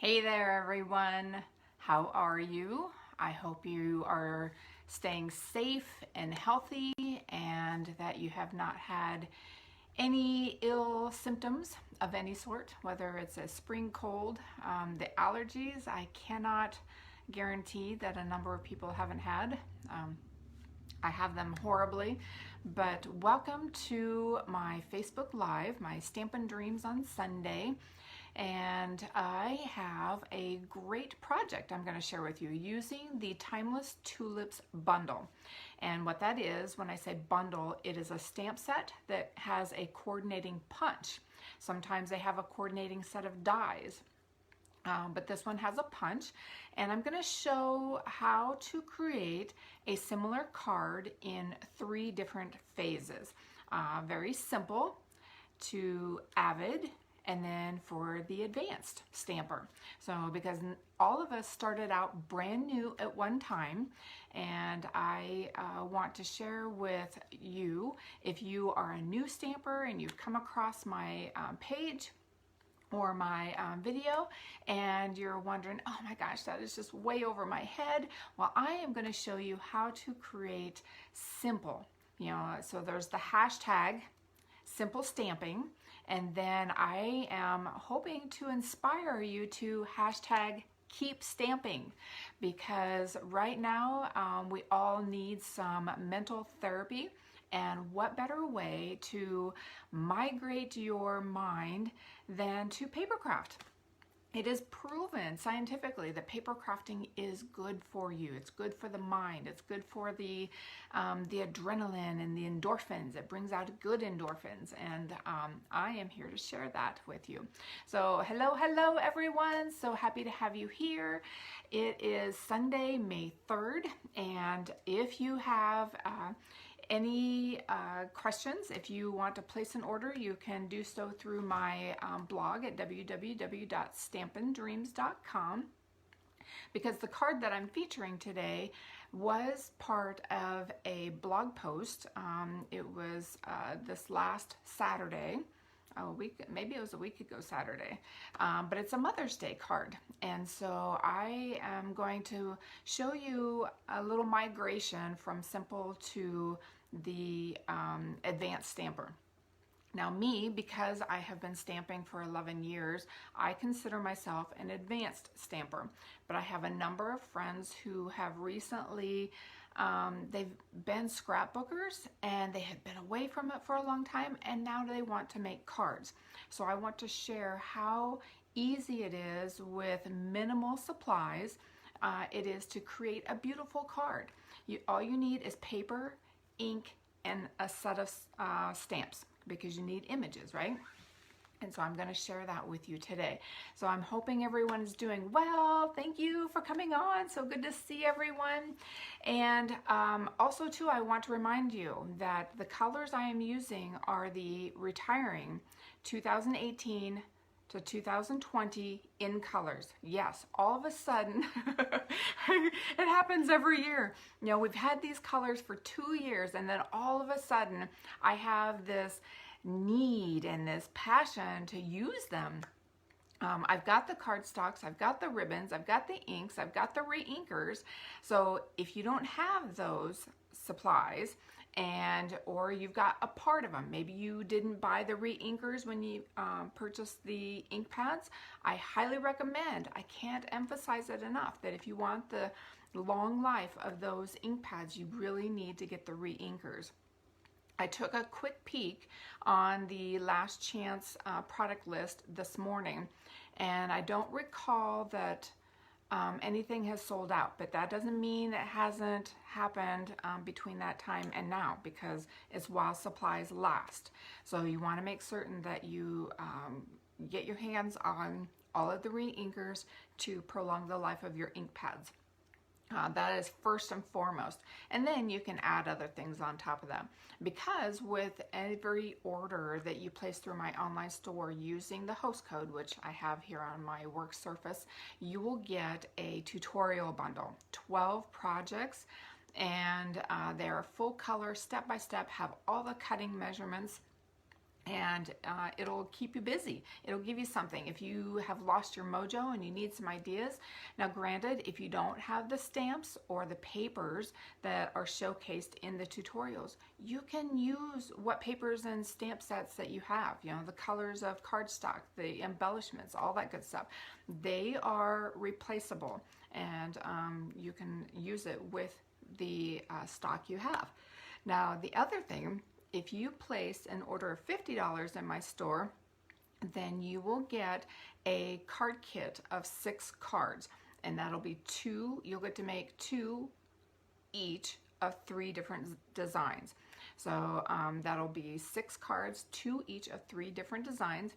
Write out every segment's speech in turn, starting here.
Hey there, everyone. How are you? I hope you are staying safe and healthy and that you have not had any ill symptoms of any sort, whether it's a spring cold, the allergies. I cannot guarantee that a number of people haven't had. I have them horribly, but welcome to my Facebook Live, my Stampin' Dreams on Sunday. And I have a great project I'm going to share with you using the Timeless Tulips bundle. And what that is, when I say bundle, it is a stamp set that has a coordinating punch. Sometimes they have a coordinating set of dies. But this one has a punch, and I'm going to show how to create a similar card in 3 different phases. Very simple to Avid, and then for the advanced stamper. So because all of us started out brand new at one time, and I want to share with you, if you are a new stamper and you've come across my page or my video and you're wondering, oh my gosh, that is just way over my head. Well, I am going to show you how to create simple, so there's the hashtag simple stamping, and then I am hoping to inspire you to hashtag keep stamping, because right now we all need some mental therapy. And what better way to migrate your mind than to papercraft? It is proven scientifically that paper crafting is good for you. It's good for the mind. It's good for the adrenaline and the endorphins. It brings out good endorphins, and I am here to share that with you. So hello everyone. So happy to have you here. It is Sunday, May 3rd, and if you have any questions, if you want to place an order, you can do so through my blog at www.stampinddreams.com, because the card that I'm featuring today was part of a blog post. It was this last Saturday. Maybe it was a week ago Saturday, but it's a Mother's Day card. And so I am going to show you a little migration from simple to the advanced stamper. Now me, because I have been stamping for 11 years, I consider myself an advanced stamper, but I have a number of friends who have recently they've been scrapbookers and they had been away from it for a long time, and now they want to make cards. So I want to share how easy it is with minimal supplies. It is to create a beautiful card. All you need is paper, ink, and a set of stamps, because you need images, right? And so I'm going to share that with you today. So I'm hoping everyone is doing well. Thank you for coming on. So good to see everyone. And also too, I want to remind you that the colors I am using are the retiring 2018 to 2020 in colors. Yes, all of a sudden, it happens every year. We've had these colors for 2 years, and then all of a sudden I have this need and this passion to use them. I've got the cardstocks, I've got the ribbons, I've got the inks, I've got the re-inkers. So if you don't have those supplies, or you've got a part of them, maybe you didn't buy the re-inkers when you purchased the ink pads, I highly recommend, I can't emphasize it enough, that if you want the long life of those ink pads, you really need to get the re-inkers. I took a quick peek on the last chance product list this morning, and I don't recall that anything has sold out, but that doesn't mean it hasn't happened between that time and now, because it's while supplies last. So you want to make certain that you get your hands on all of the re-inkers to prolong the life of your ink pads. That is first and foremost, and then you can add other things on top of that, because with every order that you place through my online store using the host code, which I have here on my work surface, you will get a tutorial bundle, 12 projects, and they're full color, step by step, have all the cutting measurements, and it'll keep you busy. It'll give you something. If you have lost your mojo and you need some ideas, now granted, if you don't have the stamps or the papers that are showcased in the tutorials, you can use what papers and stamp sets that you have, you know, the colors of cardstock, the embellishments, all that good stuff. They are replaceable, and you can use it with the stock you have. Now, the other thing, if you place an order of $50 in my store, then you will get a card kit of 6 cards, and that'll be you'll get to make 2 each of 3 different designs. So that'll be 6 cards, 2 each of 3 different designs.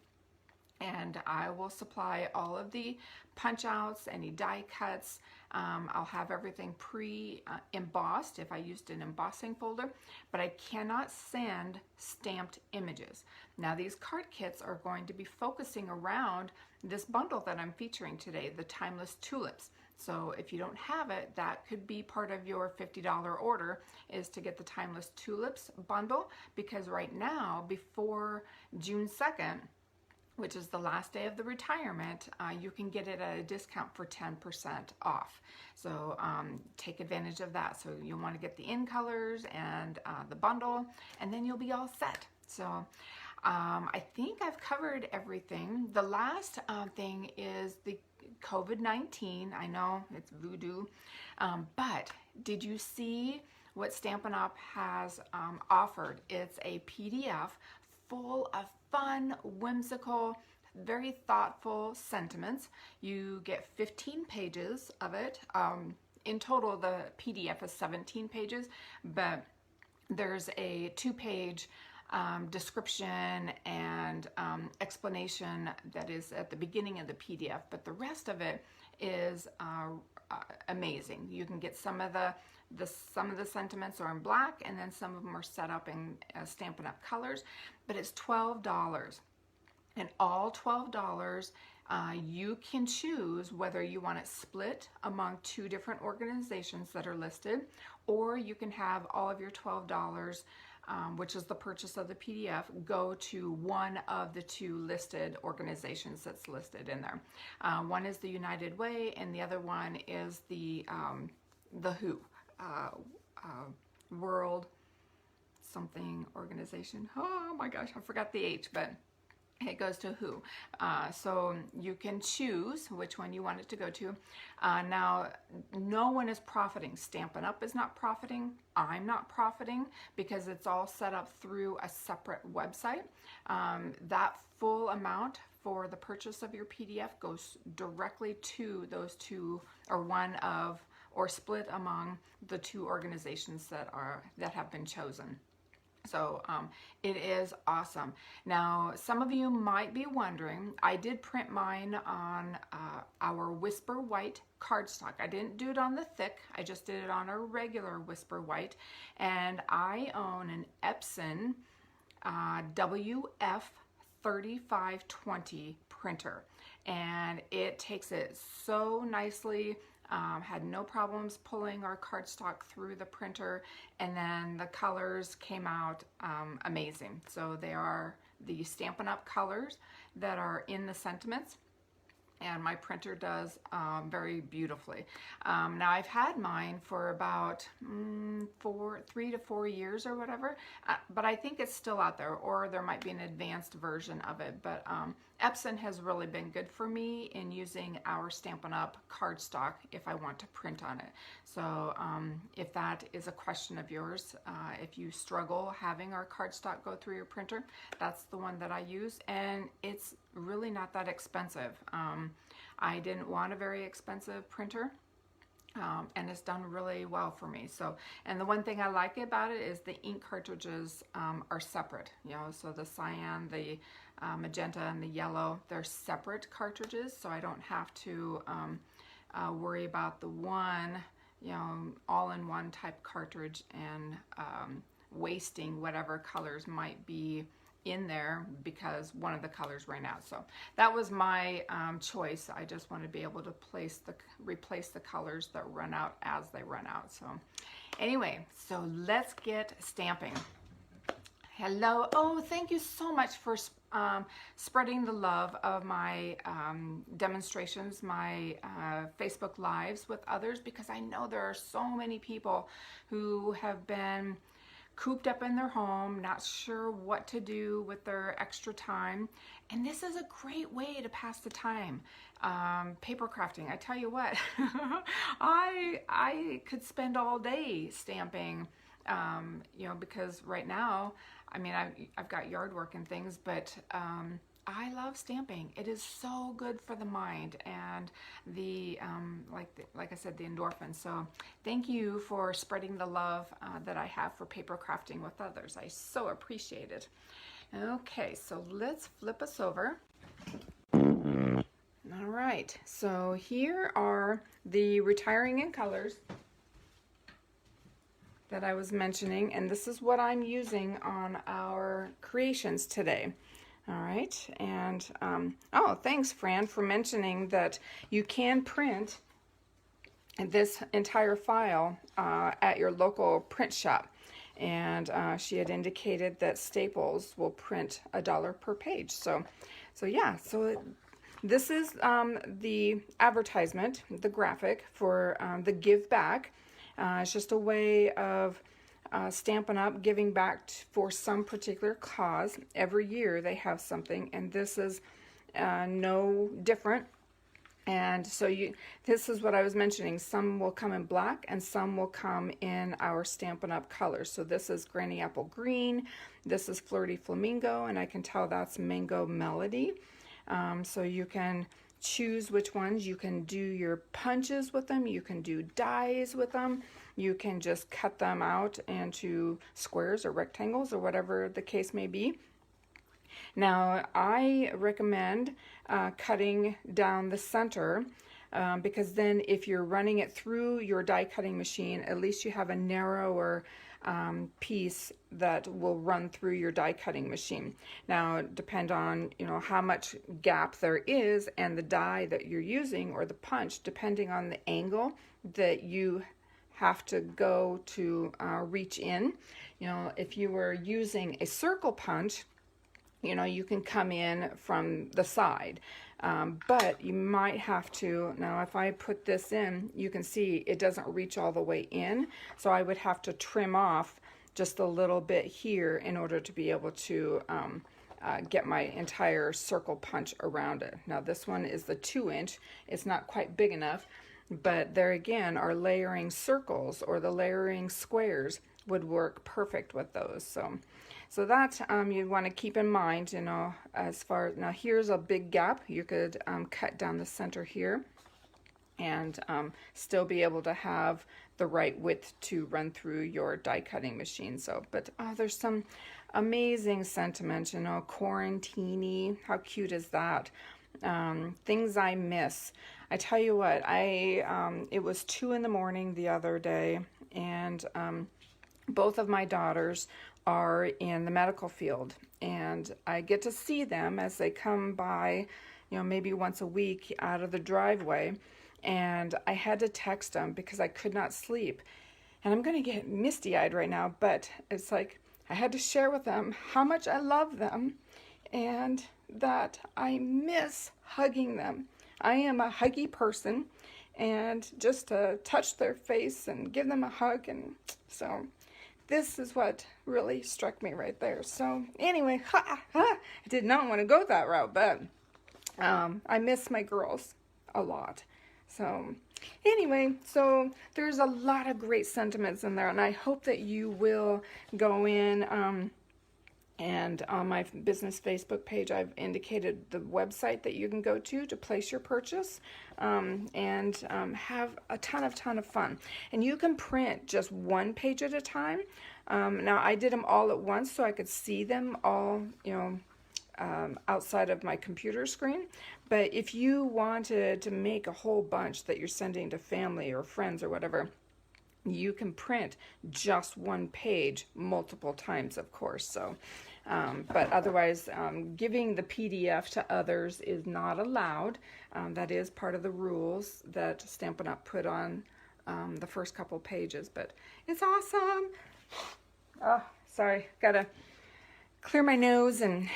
And I will supply all of the punch outs, any die cuts. I'll have everything pre-embossed if I used an embossing folder, but I cannot send stamped images. Now these card kits are going to be focusing around this bundle that I'm featuring today, the Timeless Tulips. So if you don't have it, that could be part of your $50 order, is to get the Timeless Tulips bundle, because right now, before June 2nd, which is the last day of the retirement, you can get it at a discount for 10% off. So take advantage of that. So you'll want to get the in colors and the bundle, and then you'll be all set. So I think I've covered everything. The last thing is the COVID-19. I know it's voodoo, but did you see what Stampin' Up! Has offered? It's a PDF full of fun, whimsical, very thoughtful sentiments. You get 15 pages of it. In total, the PDF is 17 pages, but there's a 2-page description and explanation that is at the beginning of the PDF, but the rest of it is amazing. You can get some of the sentiments are in black, and then some of them are set up in Stampin' Up! Colors, but it's $12. And all $12, you can choose whether you want it split among 2 different organizations that are listed, or you can have all of your $12, which is the purchase of the PDF, go to one of the 2 listed organizations that's listed in there. One is the United Way, and the other one is the WHO. World something organization. Oh my gosh, I forgot the H, but it goes to WHO. So you can choose which one you want it to go to. Now, no one is profiting. Stampin' Up! Is not profiting. I'm not profiting, because it's all set up through a separate website. That full amount for the purchase of your PDF goes directly to those 2, or one of, or split among the 2 organizations that have been chosen. So it is awesome. Now, some of you might be wondering, I did print mine on our Whisper White cardstock. I didn't do it on the thick, I just did it on a regular Whisper White, and I own an Epson WF3520 printer, and it takes it so nicely. Had no problems pulling our cardstock through the printer, and then the colors came out amazing. So they are the Stampin' Up! Colors that are in the sentiments, and my printer does very beautifully. Now I've had mine for about 3 to 4 years or whatever, but I think it's still out there, or there might be an advanced version of it. But Epson has really been good for me in using our Stampin' Up! Cardstock if I want to print on it. So if that is a question of yours, if you struggle having our cardstock go through your printer, that's the one that I use, and it's really not that expensive. I didn't want a very expensive printer, and it's done really well for me. So, and the one thing I like about it is the ink cartridges are separate. You know, so the cyan, the magenta, and the yellow, they're separate cartridges, so I don't have to worry about the one, you know, all-in-one type cartridge and wasting whatever colors might be in there because one of the colors ran out. So that was my choice. I just want to be able to replace the colors that run out as they run out. So anyway, so let's get stamping. Hello. Oh, thank you so much for spreading the love of my demonstrations, my Facebook Lives with others, because I know there are so many people who have been cooped up in their home, not sure what to do with their extra time. And this is a great way to pass the time. Paper crafting, I tell you what, I could spend all day stamping, you know, because right now, I mean, I've got yard work and things, but I love stamping. It is so good for the mind and the, like I said, the endorphins. So thank you for spreading the love that I have for paper crafting with others. I so appreciate it. Okay, so let's flip us over. All right, so here are the retiring in colors that I was mentioning, and this is what I'm using on our creations today. All right, and oh, thanks, Fran, for mentioning that you can print this entire file at your local print shop. And she had indicated that Staples will print $1 per page. So yeah, so this is the advertisement, the graphic for the Give Back. It's just a way of Stampin' Up! Giving back for some particular cause. Every year they have something, and this is no different. And so this is what I was mentioning. Some will come in black and some will come in our Stampin' Up! Colors. So this is Granny Apple Green, this is Flirty Flamingo, and I can tell that's Mango Melody. So you can choose which ones. You can do your punches with them, you can do dies with them, you can just cut them out into squares or rectangles or whatever the case may be. Now I recommend cutting down the center because then if you're running it through your die cutting machine, at least you have a narrower piece that will run through your die cutting machine. Now depend on, you know, how much gap there is and the die that you're using or the punch, depending on the angle that you have to go to reach in. You know, if you were using a circle punch, you know, you can come in from the side, but you might have to, now if I put this in, you can see it doesn't reach all the way in, so I would have to trim off just a little bit here in order to be able to get my entire circle punch around it. Now this one is the 2-inch, it's not quite big enough, but there again, our layering circles or the layering squares would work perfect with those. So that you want to keep in mind, you know, as far, now here's a big gap. You could cut down the center here and still be able to have the right width to run through your die cutting machine. So, but there's some amazing sentiment, you know, quarantini, how cute is that? Things I miss. I tell you what, it was 2 in the morning the other day, and both of my daughters are in the medical field, and I get to see them as they come by, you know, maybe once a week out of the driveway, and I had to text them because I could not sleep. And I'm going to get misty-eyed right now, but it's like I had to share with them how much I love them and that I miss hugging them. I am a huggy person, and just to touch their face and give them a hug, and so this is what really struck me right there. So anyway, I did not want to go that route, but I miss my girls a lot. So anyway, so there's a lot of great sentiments in there, and I hope that you will go in and on my business Facebook page, I've indicated the website that you can go to place your purchase and have a ton of fun. And you can print just one page at a time. Now I did them all at once so I could see them all, you know, outside of my computer screen. But if you wanted to make a whole bunch that you're sending to family or friends or whatever, you can print just one page multiple times, of course. So, but otherwise, giving the PDF to others is not allowed. That is part of the rules that Stampin' Up! Put on the first couple pages, but it's awesome. Oh, sorry, gotta clear my nose and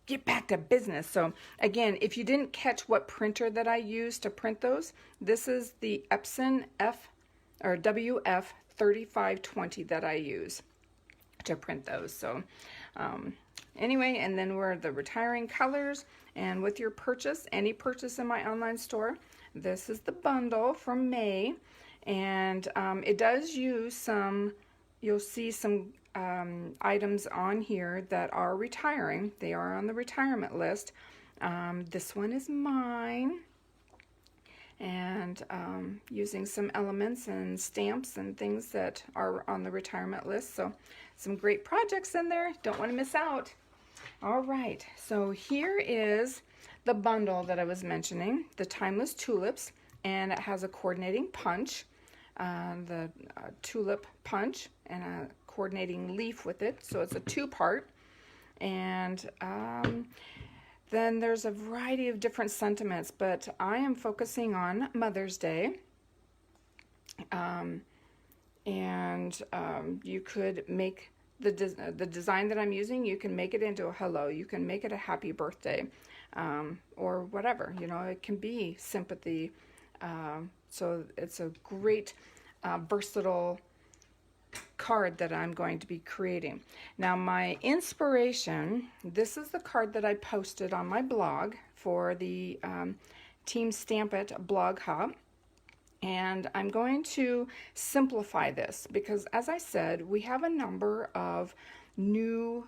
get back to business. So again, if you didn't catch what printer that I used to print those, this is the Epson WF 3520 that I use to print those. So anyway, and then we're the retiring colors, and with your purchase, any purchase in my online store, this is the bundle from May, and it does use some, you'll see some items on here that are retiring. They are on the retirement list. This one is mine, and using some elements and stamps and things that are on the retirement list. So some great projects in there. Don't want to miss out. All right, so here is the bundle that I was mentioning, the Timeless Tulips, and it has a coordinating punch, the tulip punch, and a coordinating leaf with it. So it's a two-part, and then there's a variety of different sentiments, but I am focusing on Mother's Day. You could make the design that I'm using, you can make it into a hello, you can make it a happy birthday, or whatever, you know, it can be sympathy. So it's a great versatile card that I'm going to be creating. Now my inspiration, this is the card that I posted on my blog for the Team Stamp It blog hub. And I'm going to simplify this because, as I said, we have a number of new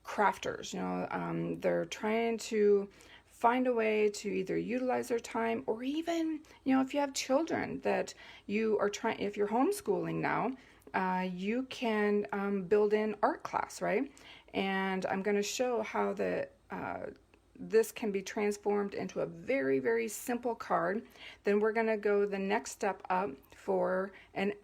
crafters. You know, they're trying to find a way to either utilize their time, or even, you know, if you have children that you are trying, if you're homeschooling now, you can build in art class, right? And I'm going to show how this can be transformed into a very, very simple card. Then we're going to go the next step up for an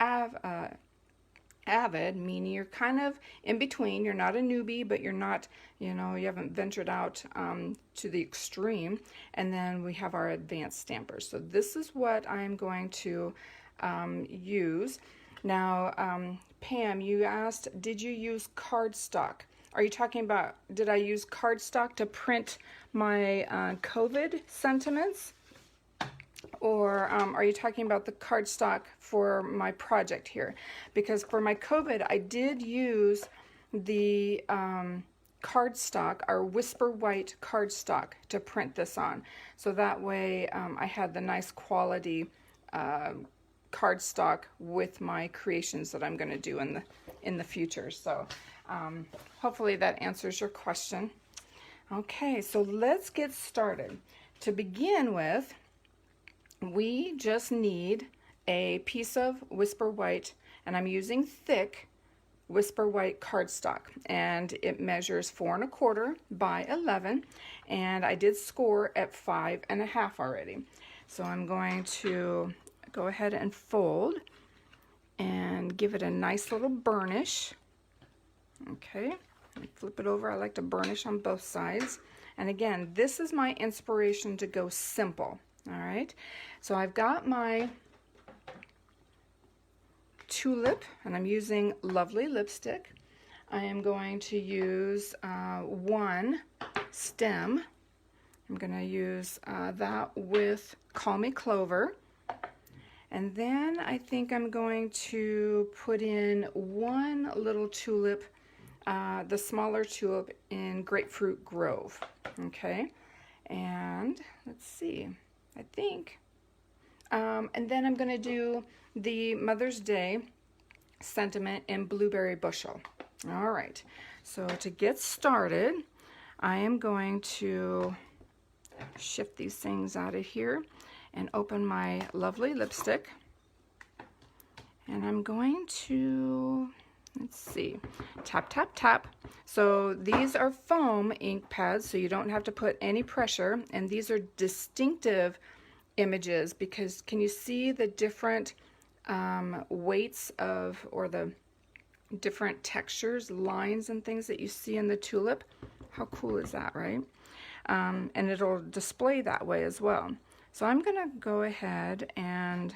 Avid, meaning you're kind of in between. You're not a newbie, but you're not, you know, you haven't ventured out to the extreme. And then we have our advanced stampers. So this is what I'm going to use. Now, Pam, you asked, did you use cardstock? Are you talking about, did I use cardstock to print my COVID sentiments? Or are you talking about the cardstock for my project here? Because for my COVID, I did use the cardstock, our Whisper White cardstock, to print this on. So that way I had the nice quality cardstock with my creations that I'm going to do in the future. So hopefully that answers your question. Okay, so let's get started. To begin with, we just need a piece of Whisper White, and I'm using thick Whisper White cardstock, and it measures 4 1/4 by 11, and I did score at 5 1/2 already. So I'm going to go ahead and fold and give it a nice little burnish. Okay, flip it over. I like to burnish on both sides. And again, this is my inspiration to go simple. All right, so I've got my tulip, and I'm using Lovely lipstick. I am going to use one stem. I'm going to use that with Call Me Clover. And then I think I'm going to put in one little tulip, the smaller tulip in Grapefruit Grove. Okay, and let's see, I think. And then I'm going to do the Mother's Day sentiment in Blueberry Bushel. All right, so to get started, I am going to shift these things out of here and open my Lovely lipstick. And I'm going to, let's see, tap, tap, tap. So these are foam ink pads, so you don't have to put any pressure. And these are distinctive images because can you see the different weights of, or the different textures, lines and things that you see in the tulip? How cool is that, right? And it'll display that way as well. So I'm going to go ahead and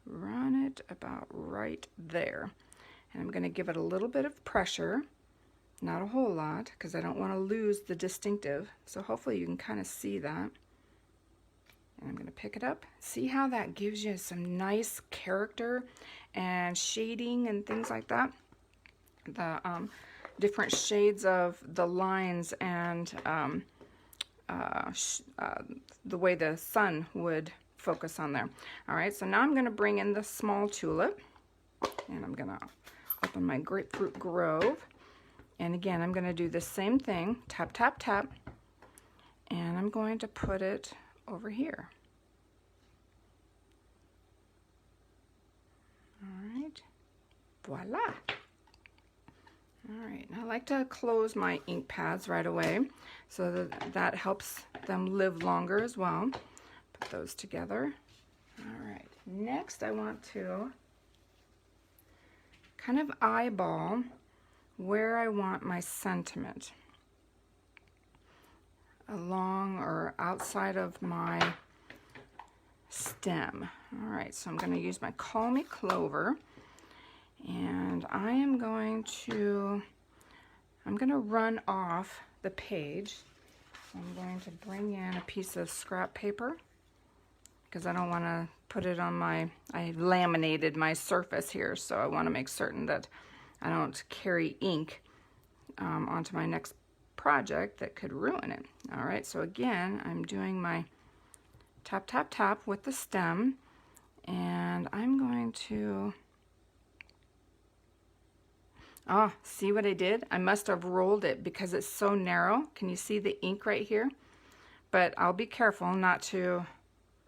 run it about right there. And I'm going to give it a little bit of pressure Not a whole lot, because I don't want to lose the distinctive. So hopefully you can kind of see that. And I'm going to pick it up. See how that gives you some nice character and shading and things like that? The different shades of the lines and the way the sun would focus on there. All right, so now I'm going to bring in the small tulip, and I'm going to open my Grapefruit Grove. And again, I'm going to do the same thing, tap, tap, tap, and I'm going to put it over here. All right, voila. All right, I like to close my ink pads right away so that helps them live longer as well. Put those together. All right, next I want to kind of eyeball where I want my sentiment along or outside of my stem. All right, so I'm going to use my Call Me Clover, and I'm going to run off the page. So I'm going to bring in a piece of scrap paper because I don't want to put it on I laminated my surface here, so I want to make certain that I don't carry ink onto my next project that could ruin it. All right, so again, I'm doing my tap, tap, tap with the stem, and I'm going to, see what I did? I must have rolled it because it's so narrow. Can you see the ink right here? But I'll be careful not to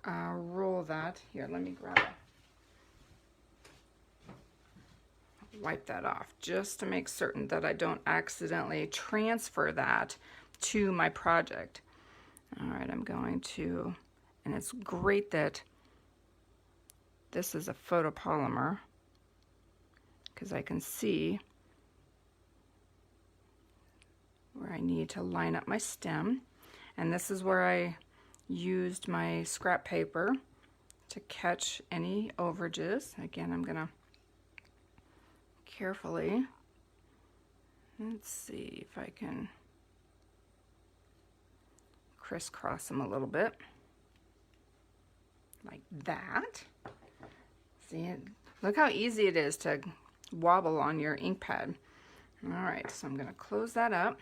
roll that. Here, let me grab it. Wipe that off just to make certain that I don't accidentally transfer that to my project. All right, I'm going to, and it's great that this is a photopolymer because I can see where I need to line up my stem. And this is where I used my scrap paper to catch any overages. Again, I'm gonna carefully, let's see if I can crisscross them a little bit like that. See it? Look how easy it is to wobble on your ink pad. All right, so I'm going to close that up,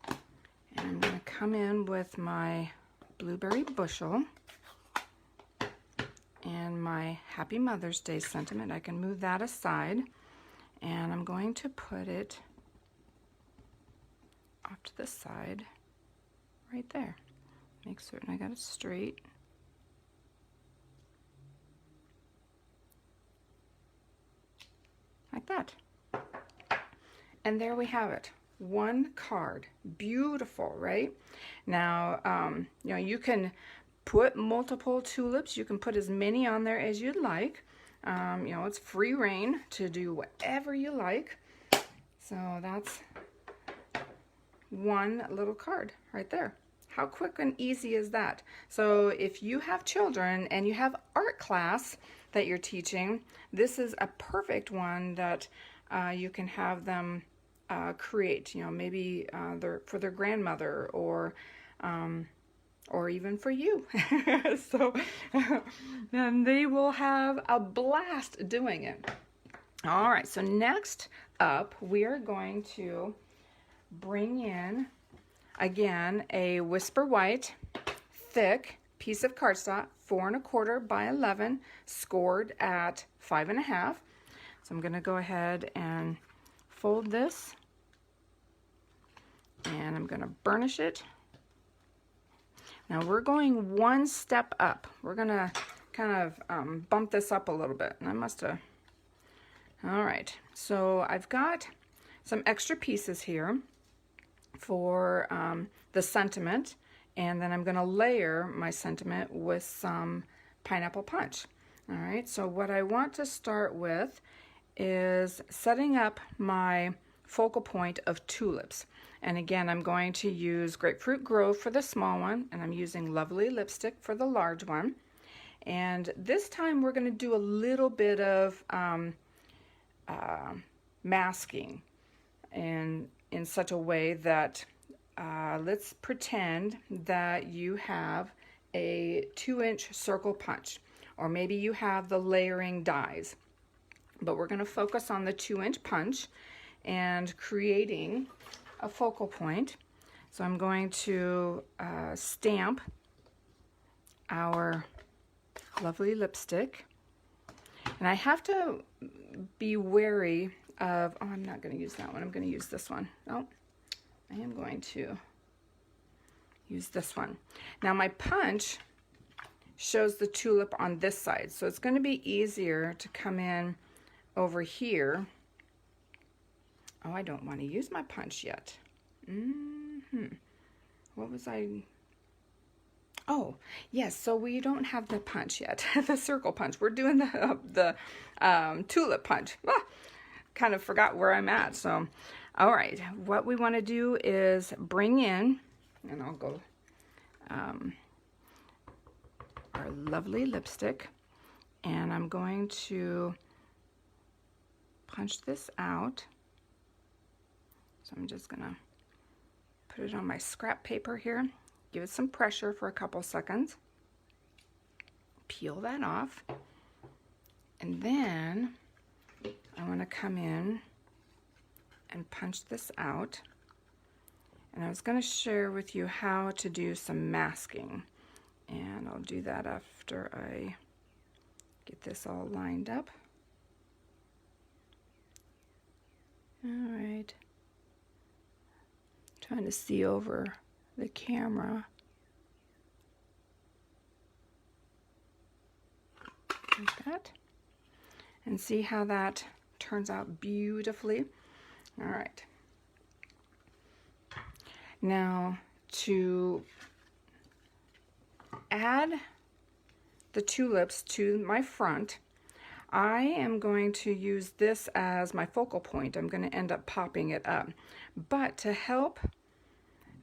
and I'm going to come in with my Blueberry Bushel and my Happy Mother's Day sentiment. I can move that aside, and I'm going to put it off to the side right there. Make certain I got it straight. Like that. And there we have it. One card. Beautiful, right? Now, you know, you can put multiple tulips. You can put as many on there as you'd like. You know, it's free reign to do whatever you like. So that's one little card right there. How quick and easy is that? So if you have children and you have art class that you're teaching, this is a perfect one that you can have them create. You know, maybe for their grandmother or even for you. So and they will have a blast doing it. All right, so next up we are going to bring in again a Whisper White thick piece of cardstock, 4 1/4 by 11, scored at 5 1/2. So I'm going to go ahead and fold this, and I'm going to burnish it. Now we're going one step up. We're going to kind of bump this up a little bit. And I must have. All right, so I've got some extra pieces here for the sentiment, and then I'm going to layer my sentiment with some pineapple punch. All right, so what I want to start with is setting up my focal point of tulips. And again, I'm going to use Grapefruit Grove for the small one, and I'm using Lovely Lipstick for the large one. And this time we're going to do a little bit of masking. and in such a way that let's pretend that you have a 2-inch circle punch, or maybe you have the layering dies, but we're going to focus on the 2-inch punch and creating a focal point. So I'm going to stamp our lovely lipstick, and I have to be wary of, oh, I'm not going to use that one, I'm going to use this one. Oh, I am going to use this one. Now my punch shows the tulip on this side, so it's going to be easier to come in over here. Oh, I don't want to use my punch yet. What was I? Oh, yes, so we don't have the punch yet, the circle punch. We're doing the tulip punch. Ah, kind of forgot where I'm at. So, all right, what we want to do is bring in, and I'll go, our lovely lipstick, and I'm going to punch this out. So I'm just gonna put it on my scrap paper here, give it some pressure for a couple seconds, peel that off, and then I want to come in and punch this out. And I was going to share with you how to do some masking, and I'll do that after I get this all lined up. All right. Trying to see over the camera. Like that. And see how that turns out beautifully. All right. Now to add the tulips to my front, I am going to use this as my focal point. I'm going to end up popping it up. But to help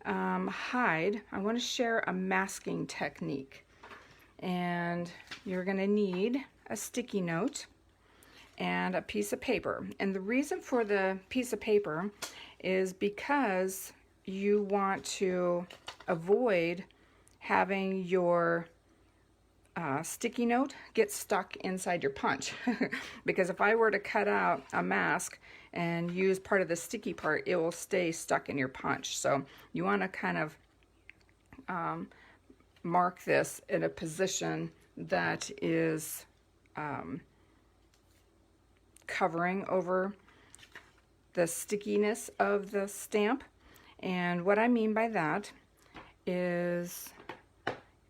hide, I want to share a masking technique. And you're going to need a sticky note and a piece of paper. And the reason for the piece of paper is because you want to avoid having your sticky note get stuck inside your punch. Because if I were to cut out a mask and use part of the sticky part, it will stay stuck in your punch. So you want to kind of mark this in a position that is covering over the stickiness of the stamp. And what I mean by that is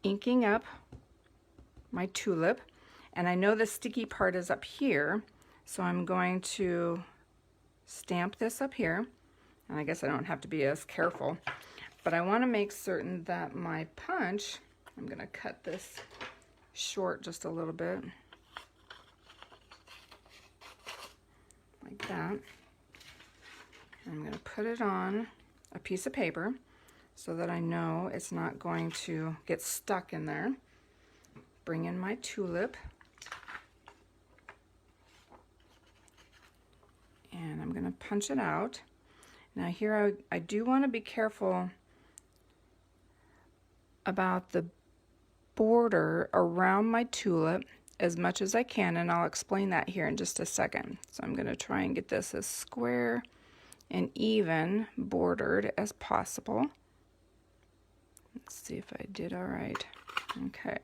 inking up my tulip, and I know the sticky part is up here, so I'm going to stamp this up here. And I guess I don't have to be as careful, but I want to make certain that my punch, I'm going to cut this short just a little bit, like that. I'm going to put it on a piece of paper so that I know it's not going to get stuck in there. Bring in my tulip, and I'm going to punch it out. Now here I do want to be careful about the border around my tulip as much as I can, and I'll explain that here in just a second. So I'm going to try and get this as square and even bordered as possible. Let's see if I did all right. Okay.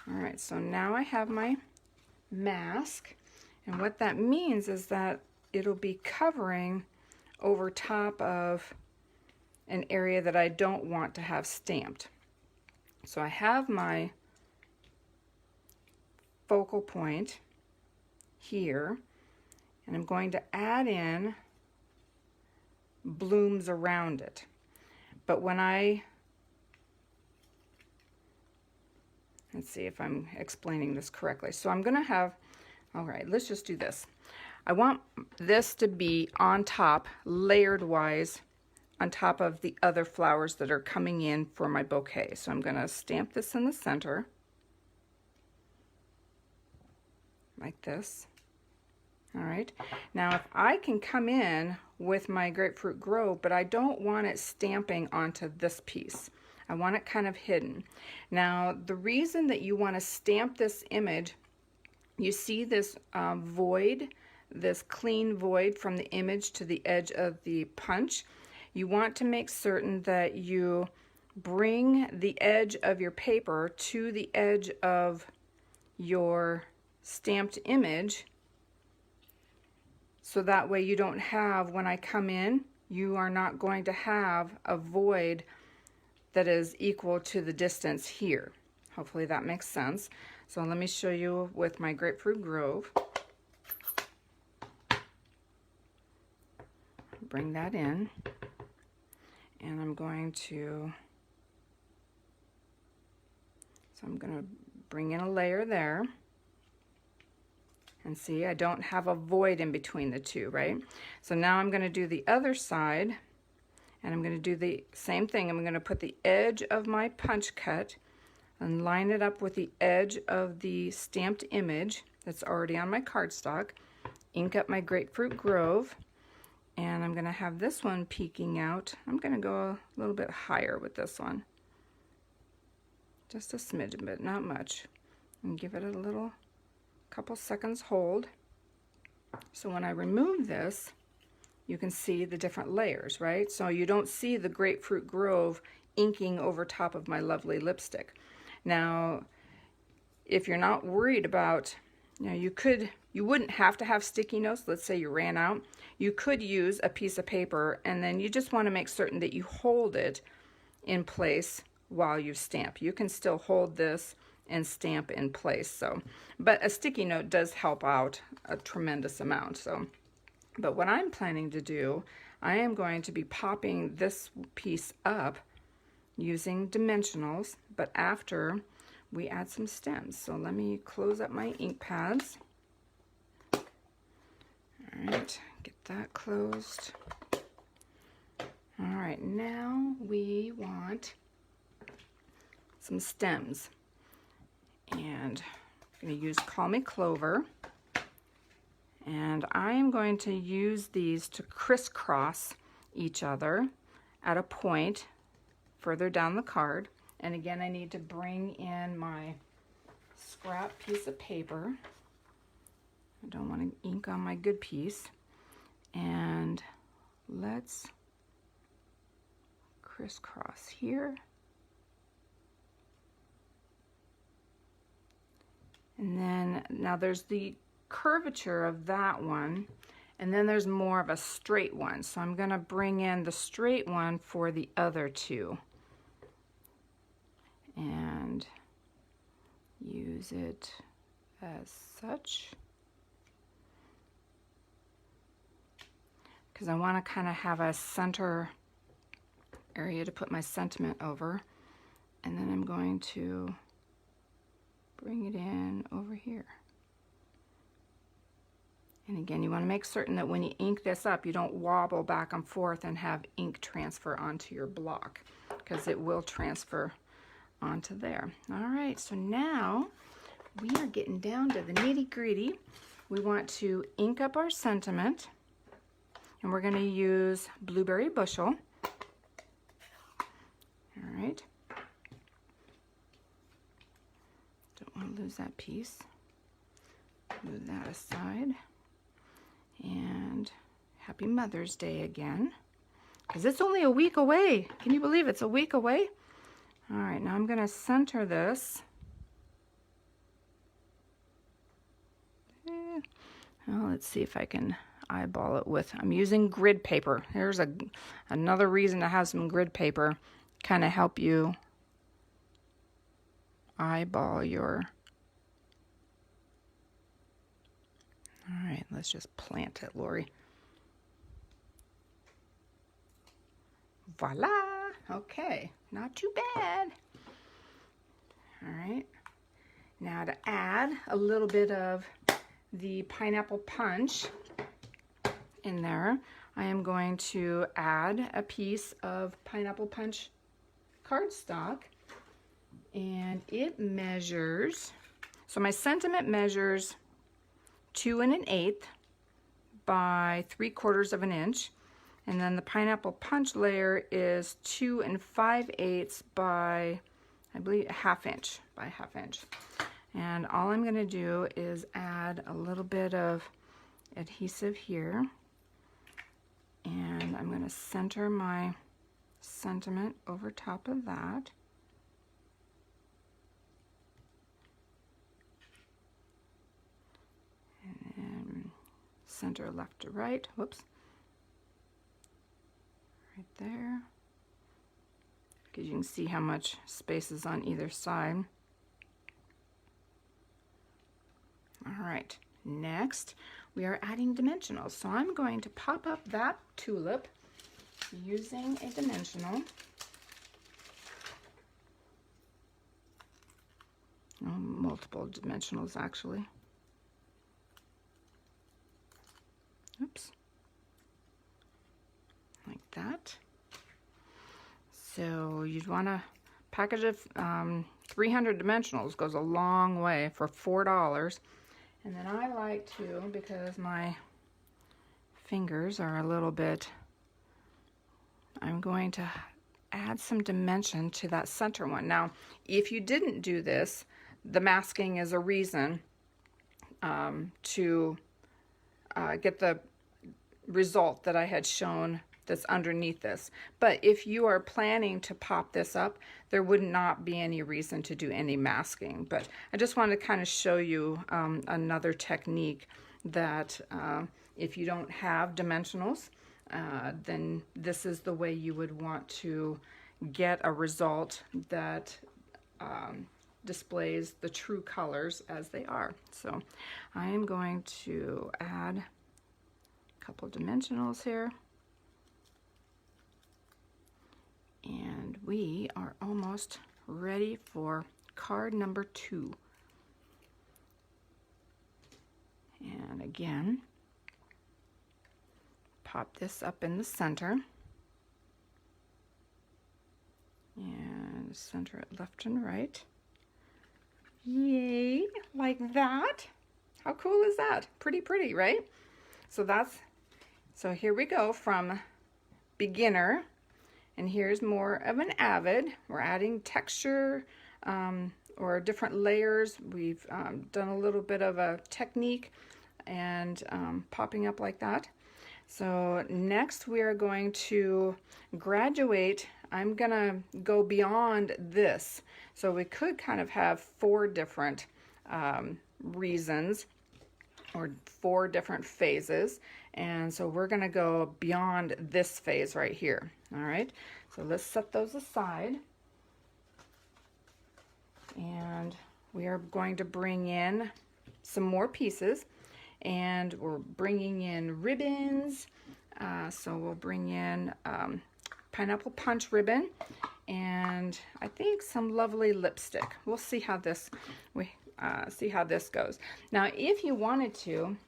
All right, so now I have my mask, and what that means is that it'll be covering over top of an area that I don't want to have stamped. So I have my focal point here, and I'm going to add in blooms around it. But when let's see if I'm explaining this correctly. So I'm going to have, all right, let's just do this. I want this to be on top, layered wise, on top of the other flowers that are coming in for my bouquet. So I'm going to stamp this in the center, like this. All right, now if I can come in with my Grapefruit Grove, but I don't want it stamping onto this piece. I want it kind of hidden. Now, the reason that you want to stamp this image, you see this void, this clean void from the image to the edge of the punch. You want to make certain that you bring the edge of your paper to the edge of your stamped image, so that way you don't have, when I come in, you are not going to have a void that is equal to the distance here. Hopefully that makes sense. So let me show you with my Grapefruit Grove. Bring that in, and I'm going to bring in a layer there. And see, I don't have a void in between the two, right? So now I'm going to do the other side, and I'm going to do the same thing. I'm going to put the edge of my punch cut and line it up with the edge of the stamped image that's already on my cardstock, ink up my Grapefruit Grove, and I'm going to have this one peeking out. I'm going to go a little bit higher with this one. Just a smidgen, but not much. And give it a little couple seconds hold. So when I remove this, you can see the different layers, right? So you don't see the Grapefruit Grove inking over top of my lovely lipstick. Now, if you're not worried about, you wouldn't have to have sticky notes. Let's say you ran out. You could use a piece of paper, and then you just want to make certain that you hold it in place while you stamp. You can still hold this and stamp in place. So, but a sticky note does help out a tremendous amount. So, but what I'm planning to do, I am going to be popping this piece up using dimensionals, but after we add some stems. So let me close up my ink pads. All right, get that closed. All right, now we want some stems. And I'm going to use Call Me Clover, and I am going to use these to crisscross each other at a point further down the card. And again, I need to bring in my scrap piece of paper. I don't want to ink on my good piece. And let's crisscross here. And then, now there's the curvature of that one, and then there's more of a straight one. So I'm going to bring in the straight one for the other two. And use it as such. Because I want to kind of have a center area to put my sentiment over. And then I'm going to bring it in over here. And again, you want to make certain that when you ink this up, you don't wobble back and forth and have ink transfer onto your block, because it will transfer onto there. All right, so now we are getting down to the nitty-gritty. We want to ink up our sentiment, and we're going to use Blueberry Bushel. All right. Don't want to lose that piece. Move that aside. And happy Mother's Day again, because it's only a week away. Can you believe it's a week away? All right, now I'm going to center this. Well, let's see if I can eyeball it with, I'm using grid paper. Here's another reason to have some grid paper, kind of help you eyeball your. All right, let's just plant it, Lori. Voila! Okay, not too bad. All right, now to add a little bit of the pineapple punch in there, I am going to add a piece of pineapple punch cardstock, and it measures, so my sentiment measures 2 1/8, by 3/4 of an inch. And then the pineapple punch layer is 2 5/8 by, I believe, a 1/2 inch by 1/2 inch. And all I'm going to do is add a little bit of adhesive here. And I'm going to center my sentiment over top of that. And then center left to right. Whoops. Right there. Because you can see how much space is on either side. All right, next we are adding dimensionals. So I'm going to pop up that tulip using a dimensional. Multiple dimensionals actually. Oops. Like that. So you'd want a package of 300 dimensionals, goes a long way for $4. And then I like to, because my fingers are a little bit, I'm going to add some dimension to that center one. Now, if you didn't do this, the masking is a reason to get the result that I had shown that's underneath this. But if you are planning to pop this up, there would not be any reason to do any masking. But I just wanted to kind of show you another technique that if you don't have dimensionals, then this is the way you would want to get a result that displays the true colors as they are. So I am going to add a couple dimensionals here. And we are almost ready for card number 2. And again, pop this up in the center. And center it left and right. Yay, like that. How cool is that? Pretty, right? So here we go from beginner. And here's more of an Avid. We're adding texture or different layers. We've done a little bit of a technique and popping up like that. So next we are going to graduate. I'm gonna go beyond this. So we could kind of have 4 different reasons or 4 different phases. And so we're gonna go beyond this phase right here. All right, so let's set those aside. And we are going to bring in some more pieces. And we're bringing in ribbons. So we'll bring in pineapple punch ribbon. And I think some lovely lipstick. We'll see how this, goes. Now, if you wanted to,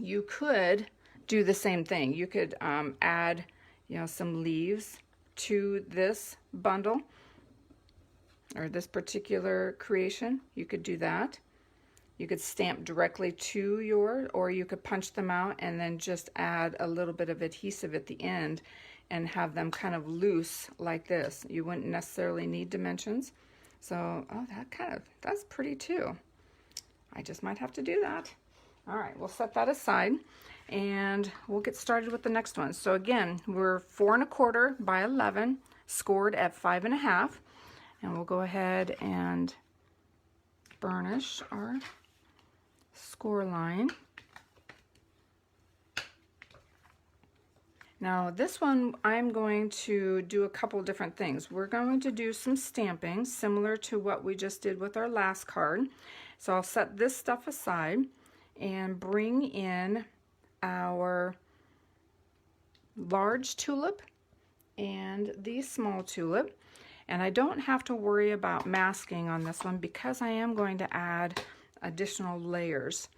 you could do the same thing. You could add, some leaves to this bundle or this particular creation. You could do that. You could stamp directly to your, or you could punch them out and then just add a little bit of adhesive at the end and have them kind of loose like this. You wouldn't necessarily need dimensions. So, oh, that's pretty too. I just might have to do that. All right, we'll set that aside and we'll get started with the next one. So again, we're 4 1/4 by 11, scored at 5 1/2, and we'll go ahead and burnish our score line. Now this one, I'm going to do a couple different things. We're going to do some stamping similar to what we just did with our last card. So I'll set this stuff aside and bring in our large tulip and the small tulip. And I don't have to worry about masking on this one because I am going to add additional layers.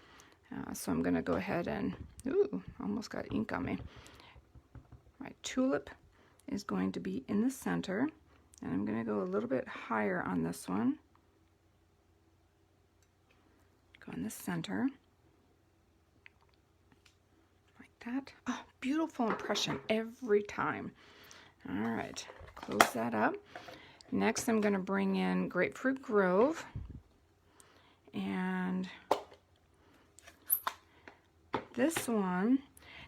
So I'm going to go ahead and, ooh, almost got ink on me. My tulip is going to be in the center, and I'm going to go a little bit higher on this one. Go in the center. that. Oh, beautiful impression every time. All right, close that up. Next, I'm going to bring in Grapefruit Grove. And this one,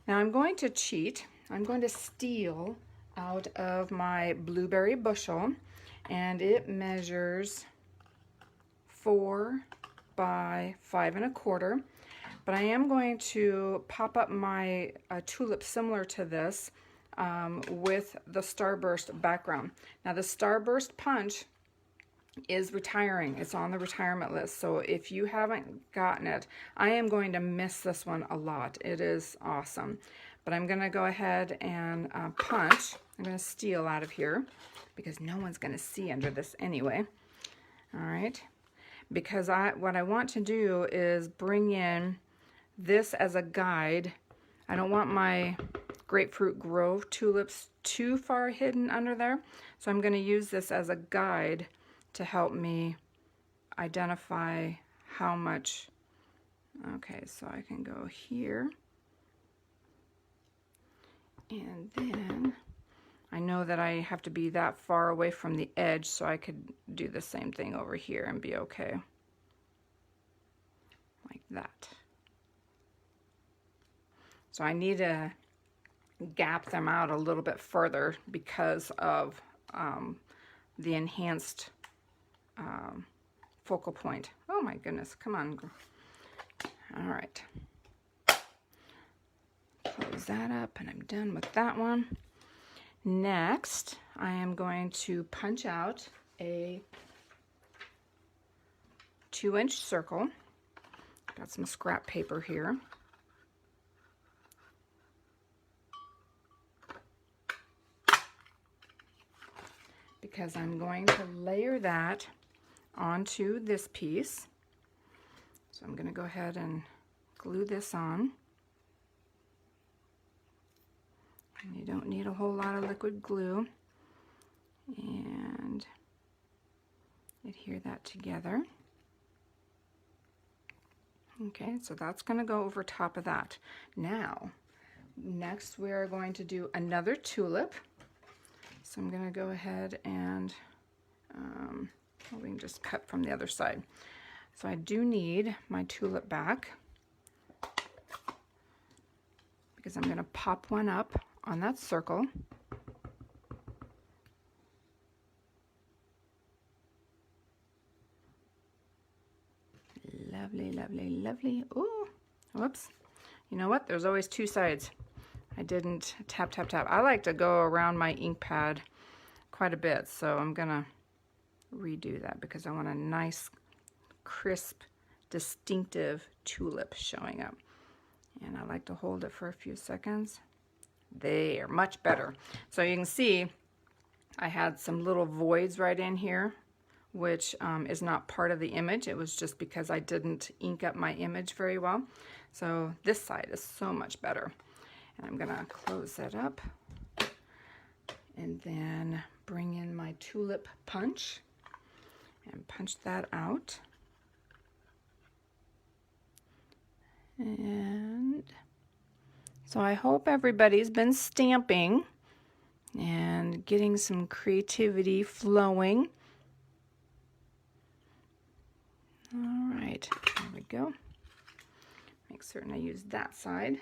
now I'm going to cheat. I'm going to steal out of my blueberry bushel, and it measures 4 by 5 1/4. But I am going to pop up my tulip similar to this with the Starburst background. Now the Starburst punch is retiring. It's on the retirement list. So if you haven't gotten it, I am going to miss this one a lot. It is awesome. But I'm going to go ahead and punch. I'm going to steal out of here because no one's going to see under this anyway. All right. Because what I want to do is bring in this as a guide. I don't want my Grapefruit Grove tulips too far hidden under there. So I'm going to use this as a guide to help me identify how much. Okay, so I can go here. And then I know that I have to be that far away from the edge, so I could do the same thing over here and be okay. Like that. So I need to gap them out a little bit further because of the enhanced focal point. Oh my goodness, come on. All right. Close that up and I'm done with that one. Next, I am going to punch out a 2-inch circle. Got some scrap paper here. Because I'm going to layer that onto this piece. So I'm going to go ahead and glue this on. And you don't need a whole lot of liquid glue. And adhere that together. Okay, so that's going to go over top of that. Now, next we are going to do another tulip. So I'm going to go ahead and we can just cut from the other side. So I do need my tulip back because I'm going to pop one up on that circle. Lovely, lovely, lovely. Ooh, whoops. You know what? There's always two sides. I didn't tap, tap, tap. I like to go around my ink pad quite a bit, so I'm gonna redo that because I want a nice, crisp, distinctive tulip showing up. And I like to hold it for a few seconds. They are much better. So you can see I had some little voids right in here, which is not part of the image. It was just because I didn't ink up my image very well. So this side is so much better. And I'm gonna close that up and then bring in my tulip punch and punch that out. And so I hope everybody's been stamping and getting some creativity flowing. All right, there we go. Make certain I use that side.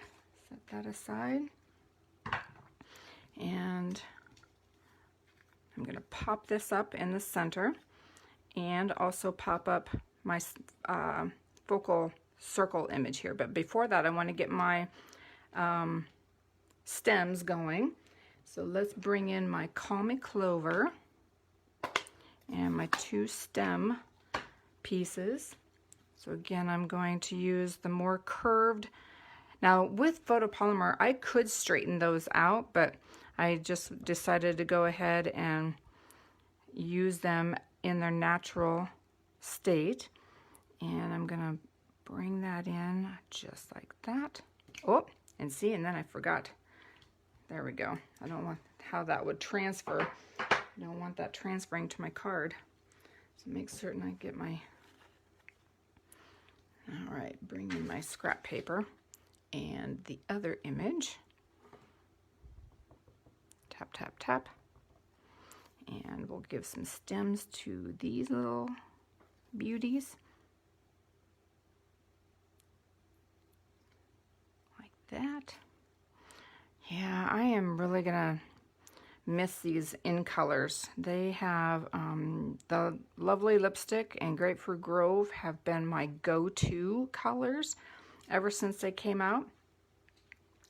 Set that aside. And I'm going to pop this up in the center and also pop up my focal circle image here. But before that, I want to get my stems going. So let's bring in my Call Me Clover and my 2 stem pieces. So again, I'm going to use the more curved. Now with photopolymer, I could straighten those out, but I just decided to go ahead and use them in their natural state. And I'm gonna bring that in just like that. Oh, and see, and then I forgot. There we go. I don't want how that would transfer. I don't want that transferring to my card. So make certain I get my, all right, bring in my scrap paper and the other image. Tap, tap, tap. And we'll give some stems to these little beauties. Like that. Yeah, I am really gonna miss these in colors. They have the Lovely Lipstick and Grapefruit Grove have been my go-to colors ever since they came out.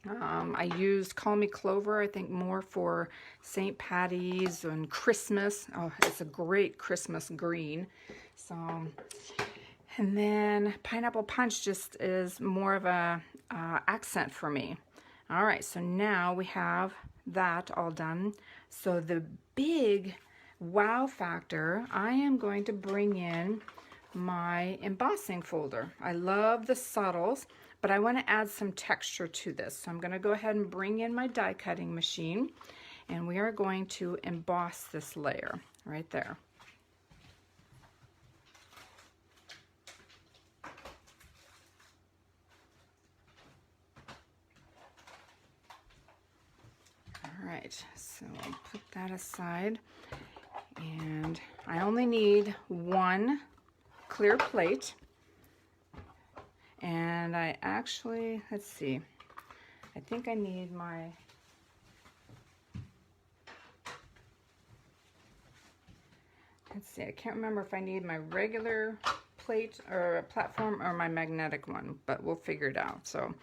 I used Call Me Clover, I think more for St. Patty's and Christmas. Oh, it's a great Christmas green. So, and then Pineapple Punch just is more of a accent for me. All right, so now we have that all done. So the big wow factor, I am going to bring in my embossing folder. I love the subtles, but I want to add some texture to this. So I'm going to go ahead and bring in my die cutting machine, and we are going to emboss this layer right there. All right, so I'll put that aside, and I only need one clear plate, and I actually, let's see, I think I need my, let's see, I can't remember if I need my regular plate or platform or my magnetic one, but we'll figure it out. So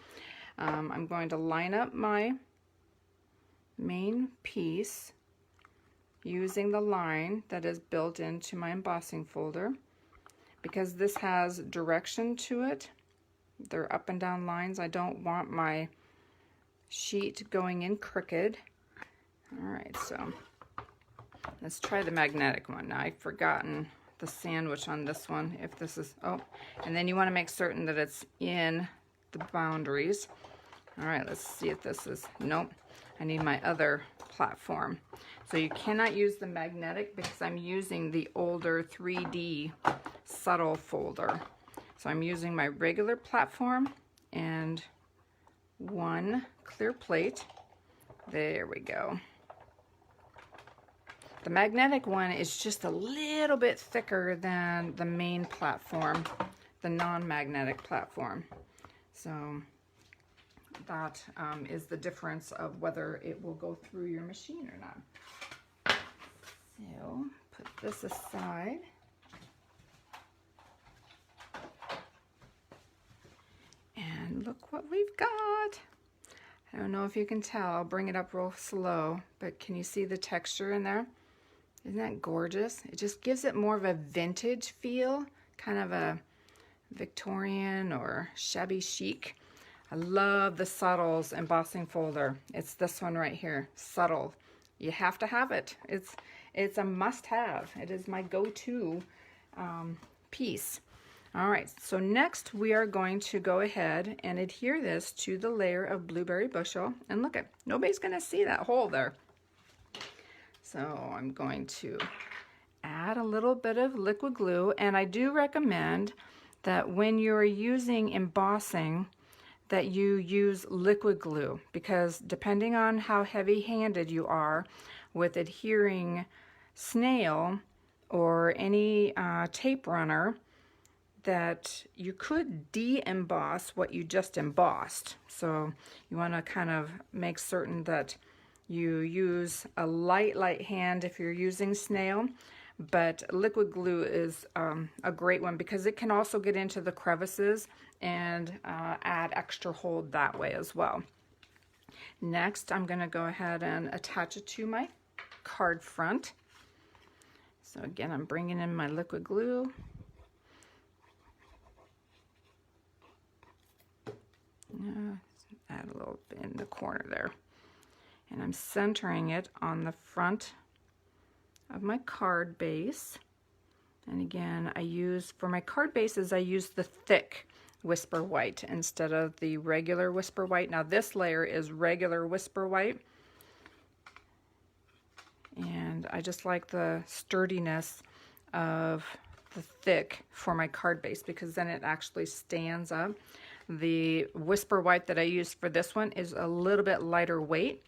I'm going to line up my main piece using the line that is built into my embossing folder. Because this has direction to it, they're up and down lines, I don't want my sheet going in crooked. All right, so let's try the magnetic one. Now I've forgotten the sandwich on this one, if this is, oh, and then you want to make certain that it's in the boundaries. All right, let's see if this is, nope, I need my other platform. So you cannot use the magnetic because I'm using the older 3D subtle folder. So I'm using my regular platform and one clear plate. There we go. The magnetic one is just a little bit thicker than the main platform, the non-magnetic platform. So that is the difference of whether it will go through your machine or not. So put this aside. And look what we've got. I don't know if you can tell, I'll bring it up real slow, but can you see the texture in there? Isn't that gorgeous? It just gives it more of a vintage feel, kind of a Victorian or shabby chic. I love the Subtles embossing folder. It's this one right here, Subtle. You have to have it. It's a must-have. It is my go-to piece. All right, so next we are going to go ahead and adhere this to the layer of Blueberry Bushel. And look at, nobody's gonna see that hole there. So I'm going to add a little bit of liquid glue, and I do recommend that when you're using embossing that you use liquid glue, because depending on how heavy-handed you are with adhering snail or any tape runner, that you could de-emboss what you just embossed. So you want to kind of make certain that you use a light hand if you're using snail, but liquid glue is a great one because it can also get into the crevices and add extra hold that way as well. Next, I'm going to go ahead and attach it to my card front. So again, I'm bringing in my liquid glue. Add a little bit in the corner there. And I'm centering it on the front of my card base. And again, for my card bases, I use the thick Whisper White instead of the regular Whisper White. Now this layer is regular Whisper White. And I just like the sturdiness of the thick for my card base because then it actually stands up. The Whisper White that I used for this one is a little bit lighter weight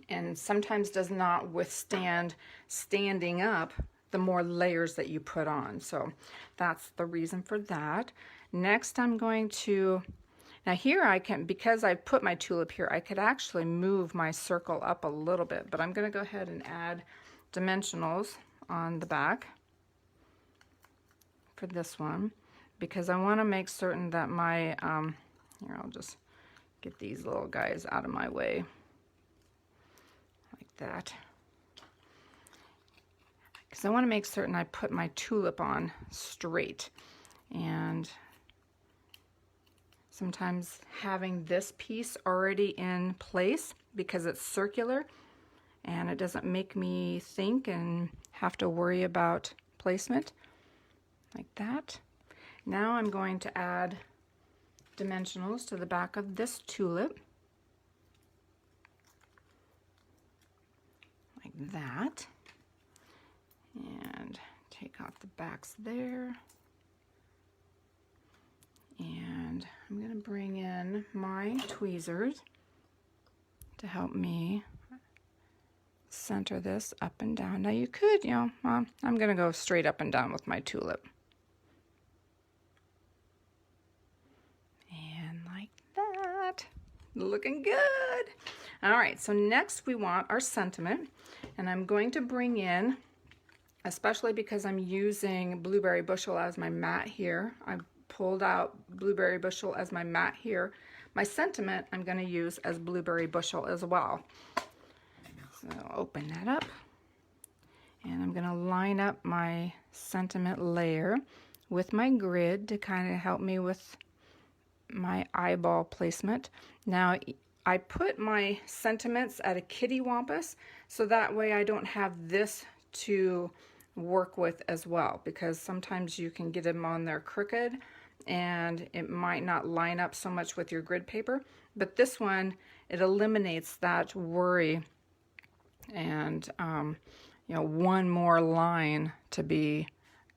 and sometimes does not withstand standing up the more layers that you put on. So that's the reason for that. Next, I'm going to, now here I can, because I put my tulip here, I could actually move my circle up a little bit, but I'm going to go ahead and add dimensionals on the back for this one, because I want to make certain that my, here, I'll just get these little guys out of my way, like that. Because I want to make certain I put my tulip on straight. And sometimes having this piece already in place, because it's circular, and it doesn't make me think and have to worry about placement, like that. Now I'm going to add dimensionals to the back of this tulip, like that, and take off the backs there. And I'm going to bring in my tweezers to help me center this up and down. Now you could, you know, I'm going to go straight up and down with my tulip. And like that. Looking good. All right, so next we want our sentiment. And I'm going to bring in, especially because I'm using Blueberry Bushel as my mat here, I've pulled out Blueberry Bushel as my mat here. My sentiment I'm going to use as Blueberry Bushel as well. So open that up, and I'm going to line up my sentiment layer with my grid to kind of help me with my eyeball placement. Now I put my sentiments at a kitty wampus, so that way I don't have this to work with as well, because sometimes you can get them on there crooked and it might not line up so much with your grid paper. But this one, it eliminates that worry and you know, one more line to be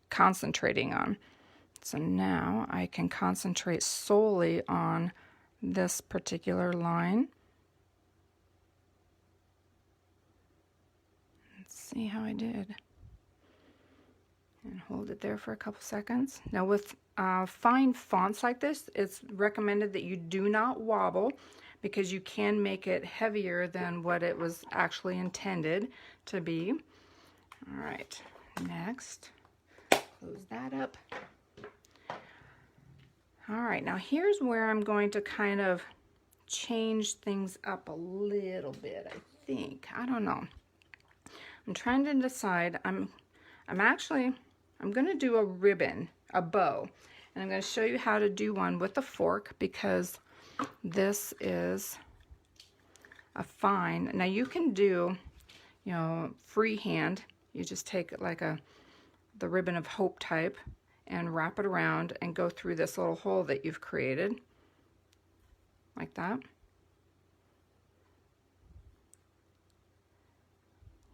concentrating on. So now I can concentrate solely on this particular line. Let's see how I did. And hold it there for a couple seconds. Now with fine fonts like this, it's recommended that you do not wobble, because you can make it heavier than what it was actually intended to be. All right, next, close that up. All right, now here's where I'm going to kind of change things up a little bit, I think. I don't know. I'm trying to decide. I'm going to do a ribbon, a bow, and I'm going to show you how to do one with a fork, because this is a fine. Now you can do, you know, freehand. You just take it like the ribbon of hope type and wrap it around and go through this little hole that you've created, like that.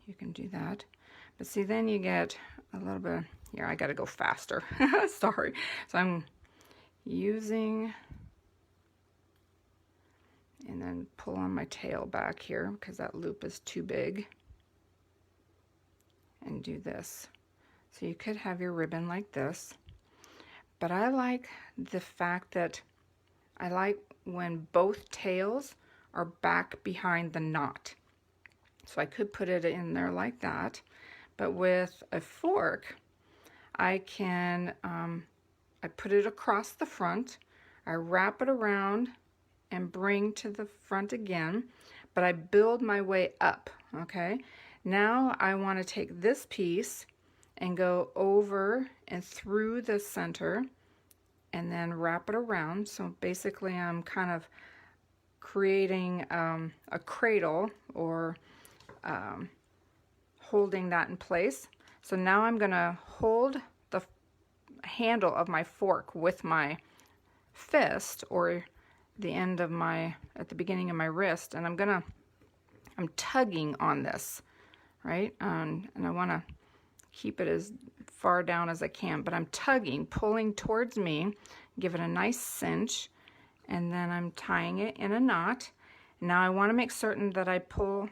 You can do that. But see, then you get a little bit, here, I gotta go faster. Sorry. So I'm using, and then pull on my tail back here because that loop is too big, and do this. So you could have your ribbon like this, but I like the fact that I like when both tails are back behind the knot. So I could put it in there like that, but with a fork, I can, I put it across the front, I wrap it around and bring to the front again, but I build my way up, okay? Now I want to take this piece and go over and through the center and then wrap it around. So basically I'm kind of creating a cradle, or holding that in place. So now I'm going to hold the handle of my fork with my fist, or the end of my, at the beginning of my wrist, and I'm tugging on this, right? And I want to keep it as far down as I can, but I'm tugging, pulling towards me, give it a nice cinch, and then I'm tying it in a knot. Now I want to make certain that I pull,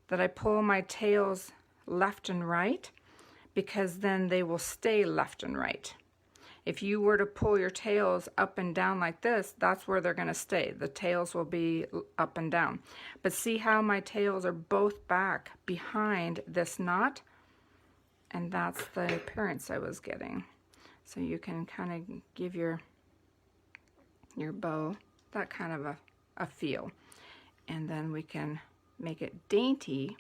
that I pull my tails left and right, because then they will stay left and right. If you were to pull your tails up and down like this, that's where they're going to stay. The tails will be up and down. But see how my tails are both back behind this knot? And that's the appearance I was getting. So you can kind of give your bow that kind of a feel. And then we can make it dainty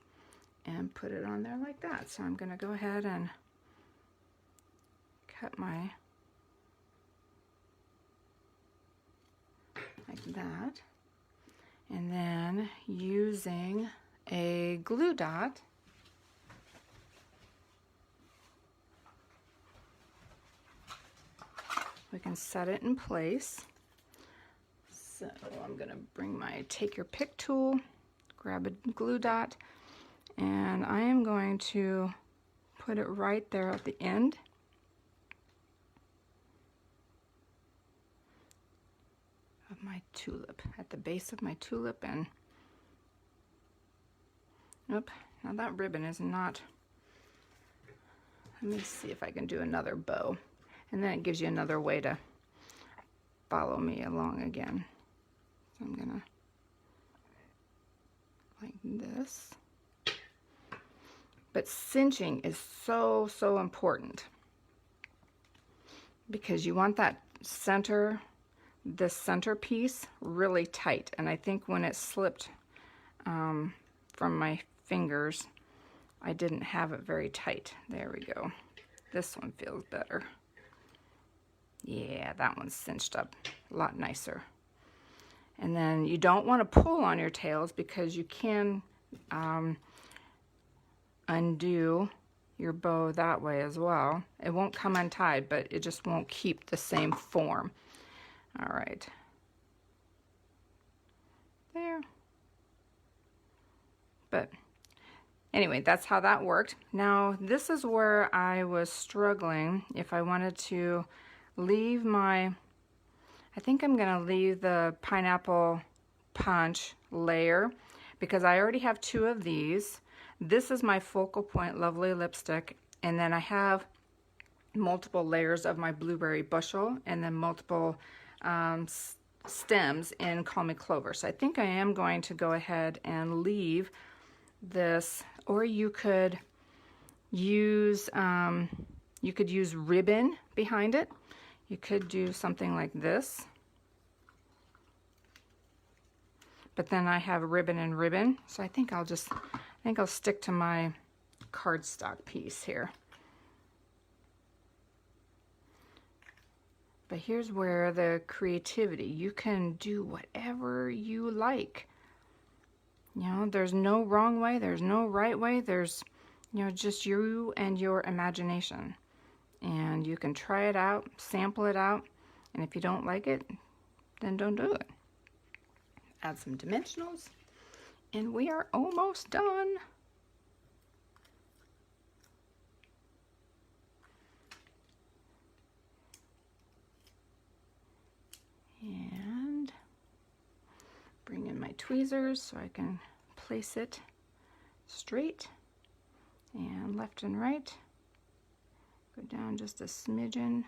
and put it on there like that. So I'm going to go ahead and cut my, like that. And then using a glue dot, we can set it in place. So I'm going to bring my take your pick tool, grab a glue dot, and I am going to put it right there at the end. Of my tulip, at the base of my tulip, and nope, now that ribbon is not, let me see if I can do another bow, and then it gives you another way to follow me along again. So I'm gonna, like this. But cinching is so important, because you want that center, this center piece really tight. And I think when it slipped from my fingers, I didn't have it very tight. There we go. This one feels better. Yeah, that one's cinched up a lot nicer. And then you don't want to pull on your tails, because you can undo your bow that way as well. It won't come untied, but it just won't keep the same form. All right. There. But anyway, that's how that worked. Now, this is where I was struggling if I wanted to leave my, I think I'm going to leave the pineapple punch layer, because I already have 2 of these. This is my Focal Point Lovely lipstick, and then I have multiple layers of my blueberry bushel, and then multiple stems in Call Me Clover. So I think I am going to go ahead and leave this, or you could use ribbon behind it. You could do something like this, but then I have ribbon and ribbon, so I think I'll stick to my cardstock piece here. But here's where the creativity, you can do whatever you like. You know, there's no wrong way, there's no right way, there's, you know, just you and your imagination. And you can try it out, sample it out, and if you don't like it, then don't do it. Add some dimensionals, and we are almost done. And bring in my tweezers so I can place it straight and left and right. Go down just a smidgen,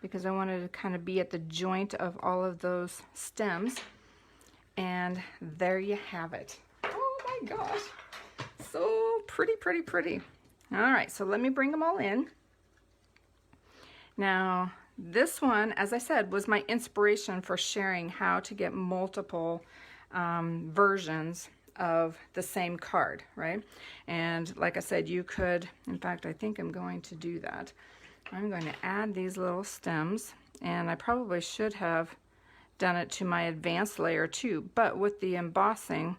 because I wanted to kind of be at the joint of all of those stems. And there you have it. Oh my gosh, so pretty. All right, so let me bring them all in. Now, this one, as I said, was my inspiration for sharing how to get multiple versions of the same card, right? And like I said, you could, in fact, I think I'm going to do that. I'm going to add these little stems, and I probably should have done it to my advanced layer too, but with the embossing,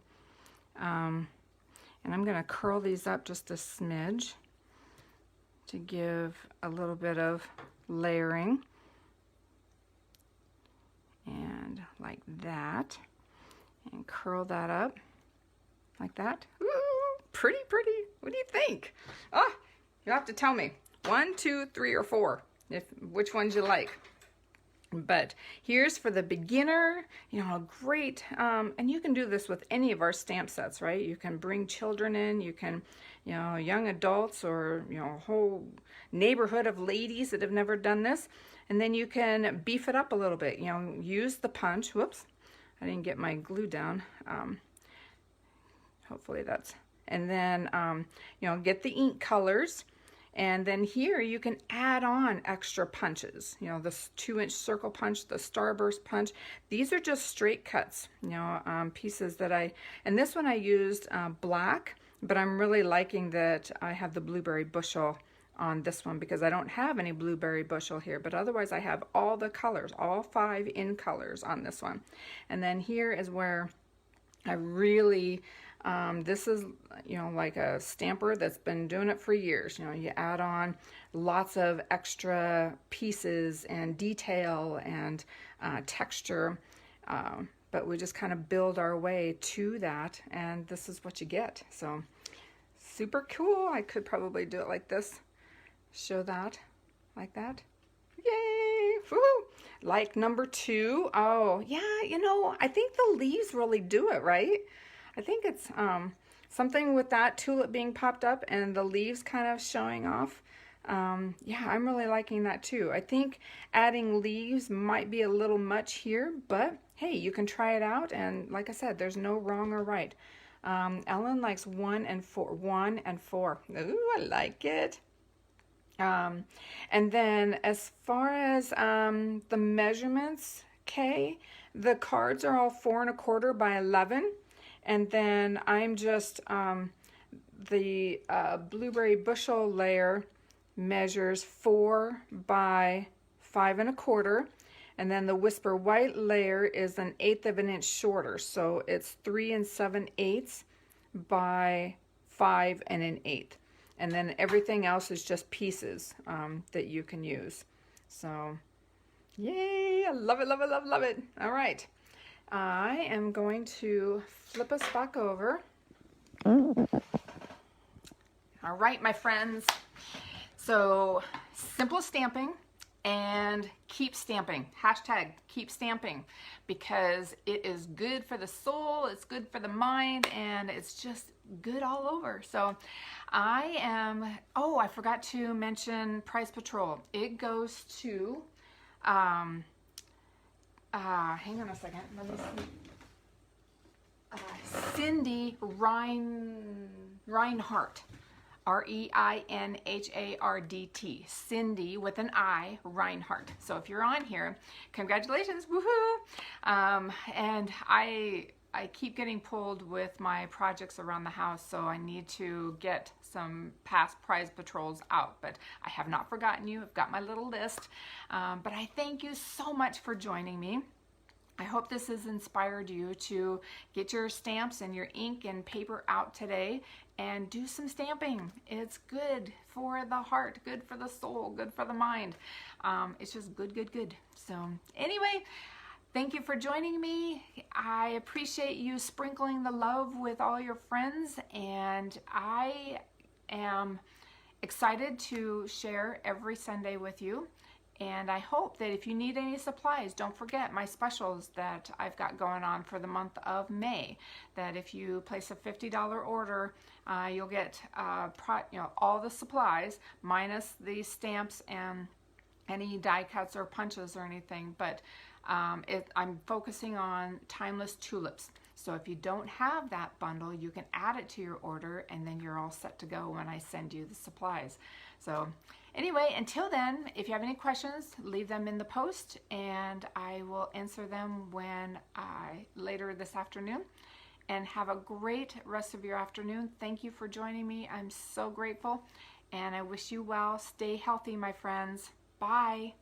and I'm going to curl these up just a smidge to give a little bit of layering, and like that, and curl that up like that. Ooh, pretty. What do you think? Oh, you have to tell me 1, 2, 3, or 4, which ones you like. But here's for the beginner, you know, a great, and you can do this with any of our stamp sets, right? You can bring children in, you can, you know, young adults, or, you know, a whole neighborhood of ladies that have never done this. And then you can beef it up a little bit, you know, use the punch. Whoops, I didn't get my glue down. Hopefully that's, and then, you know, get the ink colors. And then here you can add on extra punches, you know, this 2-inch circle punch, the starburst punch. These are just straight cuts, you know, pieces that and this one I used black, but I'm really liking that I have the blueberry bushel on this one because I don't have any blueberry bushel here, but otherwise I have all the colors, all 5 in colors on this one. And then here is where I really, this is, you know, like a stamper that's been doing it for years. You know, you add on lots of extra pieces and detail and texture, but we just kind of build our way to that, and this is what you get. So super cool. I could probably do it like this, show that like that. Yay! Woohoo! Like number 2. Oh yeah, you know, I think the leaves really do it, right? I think it's something with that tulip being popped up and the leaves kind of showing off. Yeah, I'm really liking that too. I think adding leaves might be a little much here, but hey, you can try it out, and like I said, there's no wrong or right. Ellen likes 1 and 4. 1 and 4. Ooh, I like it. And then as far as the measurements, okay, the cards are all 4 1/4 by 11. And then I'm just, the blueberry bushel layer measures 4 by 5 1/4. And then the whisper white layer is 1/8 of an inch shorter. So it's 3 7/8 by 5 1/8. And then everything else is just pieces that you can use. So, yay, I love it, love it, love, love it. All right. I am going to flip us back over. All right, my friends. So, simple stamping and keep stamping. Hashtag keep stamping, because it is good for the soul, it's good for the mind, and it's just good all over. So I am, oh, I forgot to mention Prize Patrol. It goes to, hang on a second, let me see. Cindy Reinhardt. R-E-I-N-H-A-R-D-T. Cindy with an I, Reinhardt. So if you're on here, congratulations, woohoo! And I keep getting pulled with my projects around the house, so I need to get some past prize patrols out, but I have not forgotten you. I've got my little list. But I thank you so much for joining me. I hope this has inspired you to get your stamps and your ink and paper out today and do some stamping. It's good for the heart, good for the soul, good for the mind. It's just good, good, good. So anyway, thank you for joining me. I appreciate you sprinkling the love with all your friends, and I am excited to share every Sunday with you. And I hope that if you need any supplies, don't forget my specials that I've got going on for the month of May. That if you place a $50 order, you'll get all the supplies minus the stamps and any die cuts or punches or anything. But I'm focusing on timeless tulips. So if you don't have that bundle, you can add it to your order, and then you're all set to go when I send you the supplies. So anyway, until then, if you have any questions, leave them in the post, and I will answer them later this afternoon. And have a great rest of your afternoon. Thank you for joining me. I'm so grateful, and I wish you well. Stay healthy, my friends. Bye.